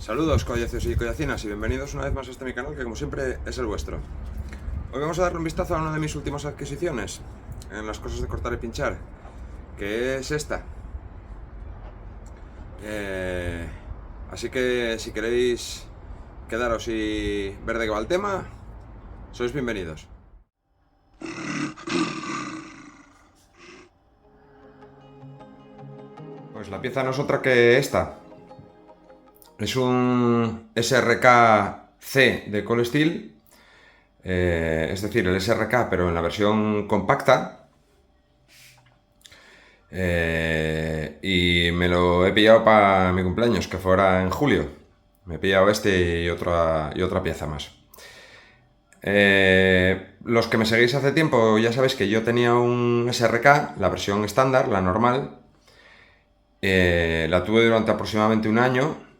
Saludos collecios y collacinas y bienvenidos una vez más a mi canal, que como siempre es el vuestro. Hoy vamos a darle un vistazo a una de mis últimas adquisiciones en las cosas de cortar y pinchar, que es esta. Eh, Así que si queréis quedaros y ver de qué va el tema, sois bienvenidos. Pues la pieza no es otra que esta. Es un SRK-C de Cold Steel, es decir, el SRK pero en la versión compacta. Y me lo he pillado para mi cumpleaños, que fuera en julio. Me he pillado este y otra pieza más. Los que me seguís hace tiempo ya sabéis que yo tenía un SRK, la versión estándar, la normal. La tuve durante aproximadamente un año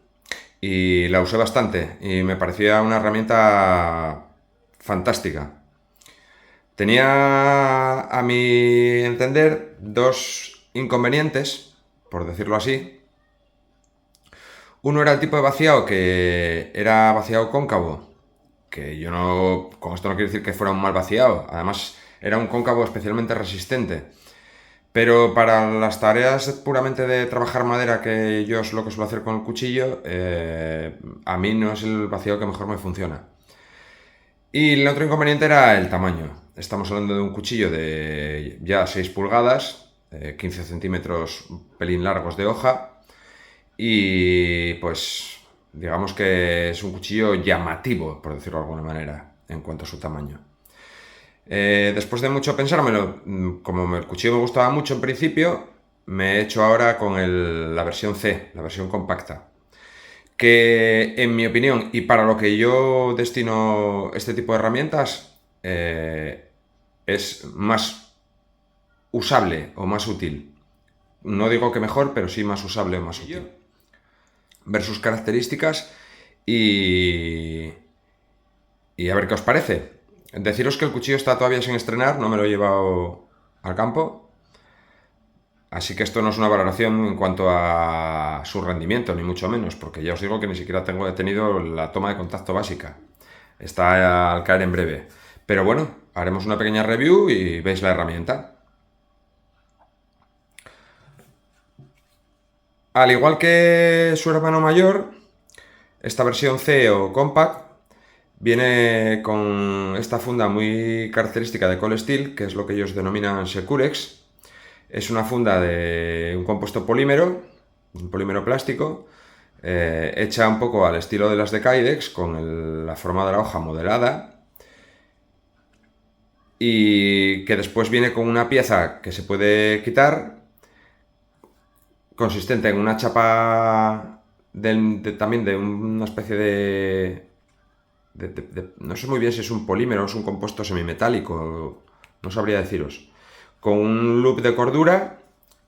y la usé bastante y me parecía una herramienta fantástica. Tenía, a mi entender, dos inconvenientes, por decirlo así. Uno era el tipo de vaciado, que era vaciado cóncavo, que yo no, con esto no quiero decir que fuera un mal vaciado, además era un cóncavo especialmente resistente. Pero para las tareas puramente de trabajar madera, que yo es lo que suelo hacer con el cuchillo, a mí no es el vaciado que mejor me funciona. Y el otro inconveniente era el tamaño. Estamos hablando de un cuchillo de ya 6 pulgadas, 15 centímetros, un pelín largos de hoja. Y pues digamos que es un cuchillo llamativo, por decirlo de alguna manera, en cuanto a su tamaño. Después de mucho pensármelo, como el cuchillo me gustaba mucho en principio, me he hecho ahora con la versión C, la versión compacta, que en mi opinión y para lo que yo destino este tipo de herramientas, es más usable o más útil. No digo que mejor, pero sí más usable o más útil. Ver sus características y a ver qué os parece. Deciros que el cuchillo está todavía sin estrenar, no me lo he llevado al campo. Así que esto no es una valoración en cuanto a su rendimiento, ni mucho menos, porque ya os digo que ni siquiera tengo detenido la toma de contacto básica. Está al caer en breve. Pero bueno, haremos una pequeña review y veis la herramienta. Al igual que su hermano mayor, esta versión C o Compact viene con esta funda muy característica de Cold Steel, que es lo que ellos denominan Securex. Es una funda de un compuesto polímero, un polímero plástico, hecha un poco al estilo de las de Kydex, con la forma de la hoja modelada, y que después viene con una pieza que se puede quitar, consistente en una chapa también de una especie no sé muy bien si es un polímero o es un compuesto semimetálico, no sabría deciros, con un loop de cordura,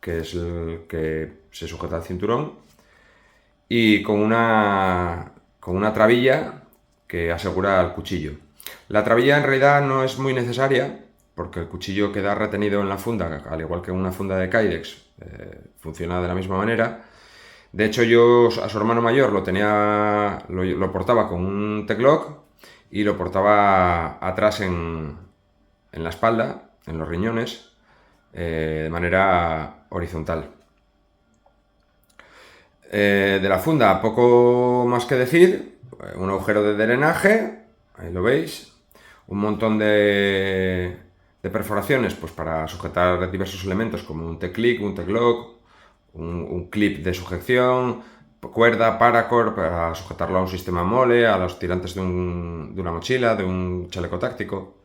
que es el que se sujeta al cinturón, y con una trabilla que asegura el cuchillo. La trabilla en realidad no es muy necesaria, porque el cuchillo queda retenido en la funda, al igual que una funda de Kydex, funciona de la misma manera. De hecho, yo a su hermano mayor lo portaba con un T-Glock y lo portaba atrás en la espalda, en los riñones, de manera horizontal. De la funda, poco más que decir. Un agujero de drenaje, ahí lo veis. Un montón de perforaciones, pues para sujetar diversos elementos como un T-Click, un T-Glock, un clip de sujeción, cuerda, paracord para sujetarlo a un sistema mole, a los tirantes de una mochila, de un chaleco táctico.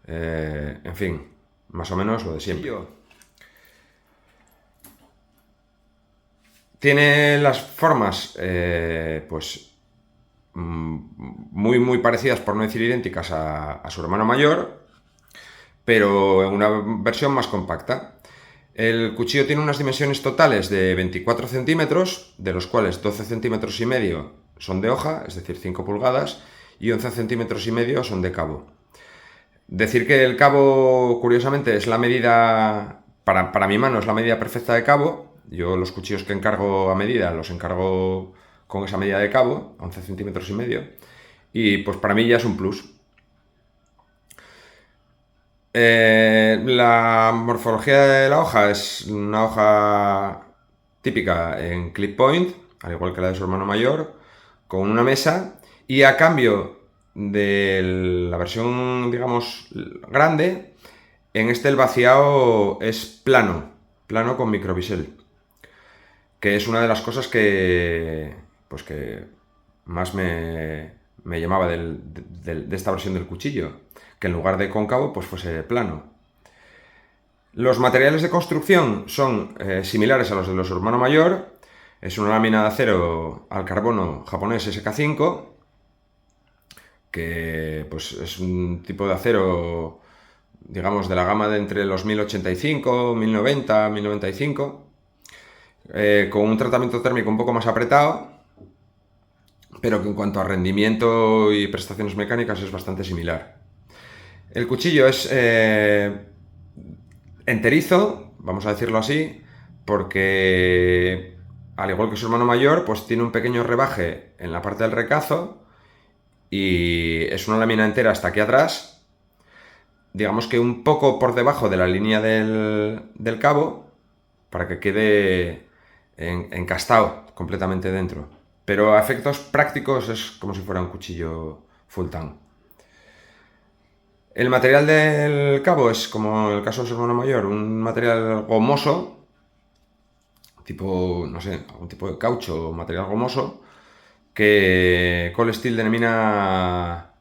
En fin, más o menos lo de siempre. Tiene las formas, pues, muy parecidas, por no decir idénticas, a su hermano mayor, pero en una versión más compacta. El cuchillo tiene unas dimensiones totales de 24 centímetros, de los cuales 12 centímetros y medio son de hoja, es decir, 5 pulgadas, y 11 centímetros y medio son de cabo. Decir que el cabo, curiosamente, es la medida, para mi mano, es la medida perfecta de cabo. Yo los cuchillos que encargo a medida los encargo con esa medida de cabo, 11 centímetros y medio, y pues para mí ya es un plus. La morfología de la hoja es una hoja típica en clip point, al igual que la de su hermano mayor, con una mesa, y a cambio de la versión, digamos, grande, en este el vaciado es plano con microbisel, que es una de las cosas que, pues que más me llamaba de esta versión del cuchillo, que en lugar de cóncavo pues fuese plano. Los materiales de construcción son similares a los de su hermano mayor. Es una lámina de acero al carbono japonés SK5, que pues es un tipo de acero, digamos, de la gama de entre los 1085, 1090, 1095, con un tratamiento térmico un poco más apretado, pero que en cuanto a rendimiento y prestaciones mecánicas es bastante similar. El cuchillo es enterizo, vamos a decirlo así, porque al igual que su hermano mayor, pues tiene un pequeño rebaje en la parte del recazo y es una lámina entera hasta aquí atrás, digamos que un poco por debajo de la línea del cabo, para que quede encastado completamente dentro. Pero a efectos prácticos es como si fuera un cuchillo full tank. El material del cabo es, como en el caso de su hermano mayor, un material gomoso, tipo, no sé, algún tipo de caucho o material gomoso, que Cold Steel denomina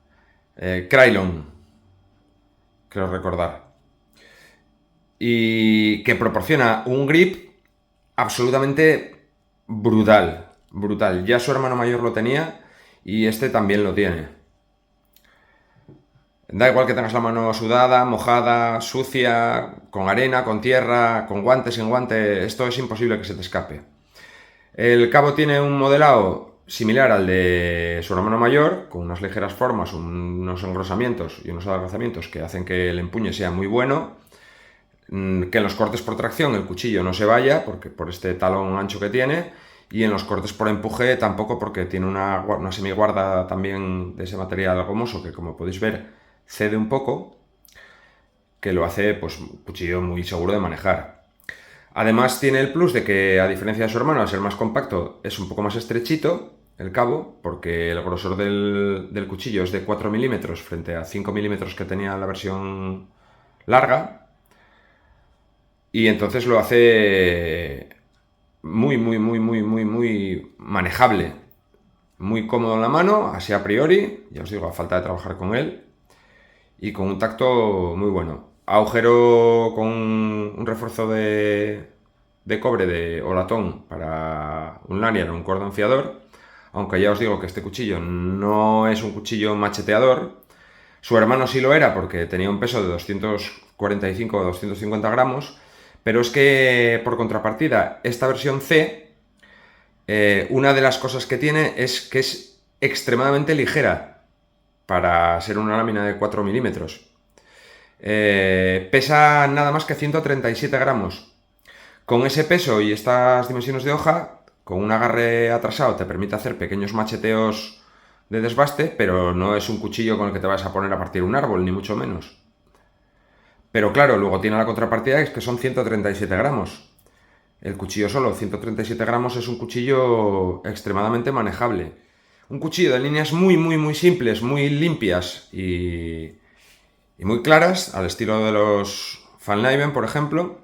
Krylon, creo recordar. Y que proporciona un grip absolutamente brutal, brutal. Ya su hermano mayor lo tenía y este también lo tiene. Da igual que tengas la mano sudada, mojada, sucia, con arena, con tierra, con guante, sin guante, esto es imposible que se te escape. El cabo tiene un modelado similar al de su hermano mayor, con unas ligeras formas, unos engrosamientos y unos adelgazamientos que hacen que el empuñe sea muy bueno, que en los cortes por tracción el cuchillo no se vaya, porque por este talón ancho que tiene, y en los cortes por empuje tampoco, porque tiene una semiguarda también de ese material gomoso que, como podéis ver, cede un poco, que lo hace pues un cuchillo muy seguro de manejar. Además tiene el plus de que, a diferencia de su hermano, al ser más compacto, es un poco más estrechito el cabo, porque el grosor del cuchillo es de 4 milímetros frente a 5 milímetros que tenía la versión larga, y entonces lo hace muy manejable, muy cómodo en la mano, así a priori, ya os digo, a falta de trabajar con él, y con un tacto muy bueno. Agujero con un refuerzo de cobre o latón para un lanyard o un cordón fiador, aunque ya os digo que este cuchillo no es un cuchillo macheteador. Su hermano sí lo era, porque tenía un peso de 245 o 250 gramos, pero es que, por contrapartida, esta versión C, una de las cosas que tiene es que es extremadamente ligera para ser una lámina de 4 milímetros. Pesa nada más que 137 gramos. Con ese peso y estas dimensiones de hoja, con un agarre atrasado te permite hacer pequeños macheteos de desbaste, pero no es un cuchillo con el que te vas a poner a partir un árbol, ni mucho menos. Pero claro, luego tiene la contrapartida, es que son 137 gramos. El cuchillo solo, 137 gramos, es un cuchillo extremadamente manejable. Un cuchillo de líneas muy simples, muy limpias y muy claras, al estilo de los Fallkniven, por ejemplo,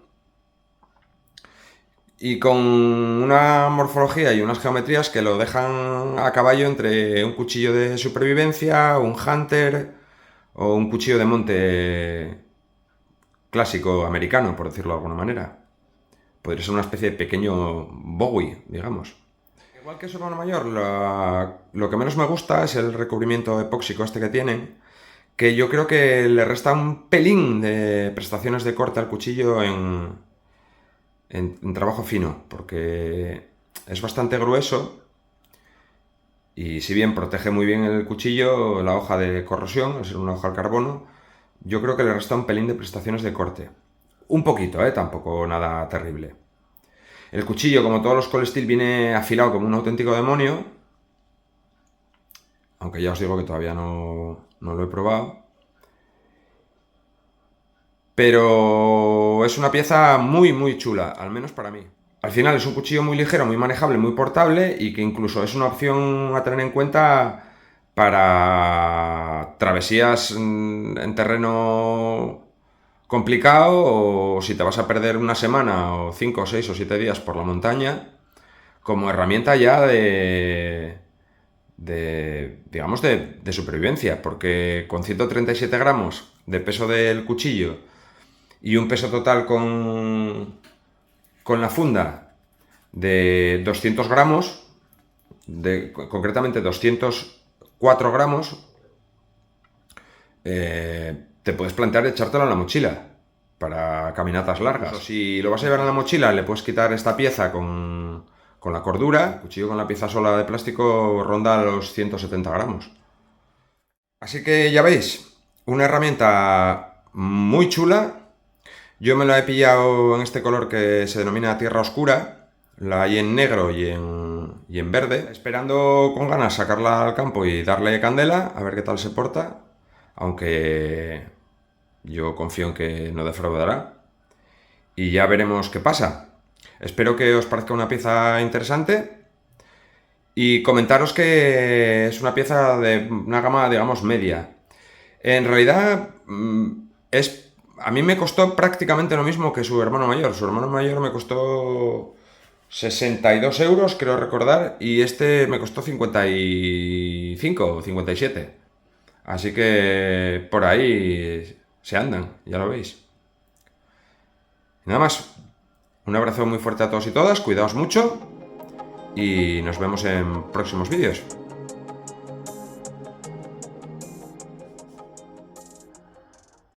y con una morfología y unas geometrías que lo dejan a caballo entre un cuchillo de supervivencia, un hunter o un cuchillo de monte clásico americano, por decirlo de alguna manera. Podría ser una especie de pequeño Bowie, digamos. Igual que su hermano mayor, lo que menos me gusta es el recubrimiento epóxico este que tienen, que yo creo que le resta un pelín de prestaciones de corte al cuchillo en trabajo fino, porque es bastante grueso y, si bien protege muy bien el cuchillo, la hoja de corrosión, al ser una hoja al carbono, yo creo que le resta un pelín de prestaciones de corte. Un poquito, tampoco nada terrible. El cuchillo, como todos los Cold Steel, viene afilado como un auténtico demonio, aunque ya os digo que todavía no lo he probado. Pero es una pieza muy chula, al menos para mí. Al final es un cuchillo muy ligero, muy manejable, muy portable y que incluso es una opción a tener en cuenta para travesías en terreno complicado, o si te vas a perder una semana o 5 o 6 o 7 días por la montaña, como herramienta ya digamos, de supervivencia, porque con 137 gramos de peso del cuchillo y un peso total con la funda de 200 gramos, concretamente 204 gramos, te puedes plantear echártelo en la mochila para caminatas largas. O si lo vas a llevar en la mochila, le puedes quitar esta pieza con la cordura. El cuchillo con la pieza sola de plástico ronda los 170 gramos. Así que ya veis, una herramienta muy chula. Yo me la he pillado en este color que se denomina tierra oscura. La hay en negro y en verde. Esperando con ganas sacarla al campo y darle candela, a ver qué tal se porta. Aunque yo confío en que no defraudará. Y ya veremos qué pasa. Espero que os parezca una pieza interesante. Y comentaros que es una pieza de una gama, digamos, media. En realidad, a mí me costó prácticamente lo mismo que su hermano mayor. Su hermano mayor me costó 62 euros, creo recordar, y este me costó 55 o 57. Así que por ahí se andan, ya lo veis. Y nada más, un abrazo muy fuerte a todos y todas, cuidaos mucho y nos vemos en próximos vídeos.